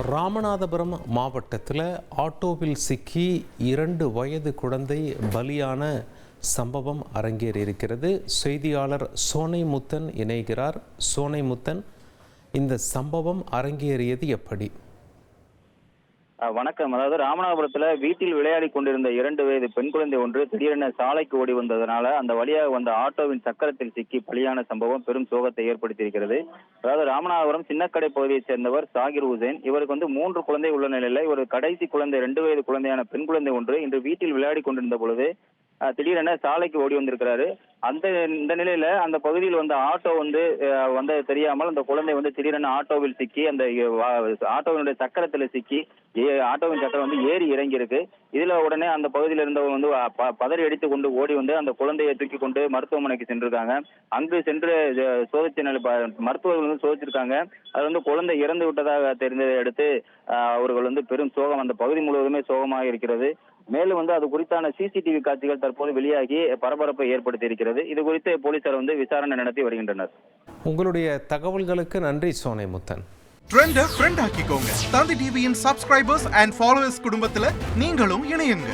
ராமநாதபுரம் மாவட்டத்தில் ஆட்டோவில் சிக்கி 2 வயது குழந்தை பலியான சம்பவம் அரங்கேறியிருக்கிறது. செய்தியாளர் சோனைமுத்தன் இணைகிறார். சோனைமுத்தன், இந்த சம்பவம் அரங்கேறியது எப்படி? வணக்கம். அதாவது ராமநாதபுரத்துல வீட்டில் விளையாடி கொண்டிருந்த 2 வயது பெண் குழந்தை ஒன்று திடீரென சாலைக்கு ஓடி வந்ததனால அந்த வழியாக வந்த ஆட்டோவின் சக்கரத்தில் சிக்கி பலியான சம்பவம் பெரும் சோகத்தை ஏற்படுத்தியிருக்கிறது. அதாவது ராமநாதபுரம் சின்னக்கடை பகுதியைச் சேர்ந்தவர் சாகிர் ஹுசேன். இவருக்கு 3 குழந்தை உள்ள நிலையில ஒரு கடைசி குழந்தை 2 வயது குழந்தையான பெண் குழந்தை ஒன்று இன்று வீட்டில் விளையாடி கொண்டிருந்த பொழுது திடீரென சாலைக்கு ஓடி வந்திருக்கிறாரு. இந்த நிலையில அந்த பகுதியில் வந்த ஆட்டோ வந்தது தெரியாமல் அந்த குழந்தை திடீரென ஆட்டோவில் சிக்கி அந்த ஆட்டோவினுடைய சக்கரத்துல சிக்கி ஆட்டோவின் சக்கரம் ஏறி இறங்கி இருக்கு. இதுல உடனே அந்த பகுதியில் இருந்தவங்க பதறி அடித்துக் கொண்டு ஓடி அந்த குழந்தையை தூக்கி கொண்டு மருத்துவமனைக்கு சென்றிருக்காங்க. அங்கு சென்று சோதிச்ச மருத்துவர்கள் சோதிச்சிருக்காங்க. அது குழந்தை இறந்து விட்டதாக தெரிந்ததை அடுத்து அவர்கள் பெரும் சோகம், அந்த பகுதி முழுவதுமே சோகமாக இருக்கிறது. மேலும் அது குறித்தான சிசிடிவி காட்சிகள் தற்போது வெளியாகி பரபரப்பை ஏற்படுத்தி இருக்கிறது. இது குறித்து போலீசார் விசாரணை நடத்தி வருகின்றனர். உங்களுடைய தகவல்களுக்கு நன்றி சோனைமுத்தன். ட்ரெண்டை ஃப்ரெண்ட் ஆக்கிக்கோங்க. தந்தி டிவியின் சப்ஸ்கிரைபர்ஸ் அண்ட் ஃபாலோவர்ஸ் குடும்பத்துல நீங்களும் இணையுங்க.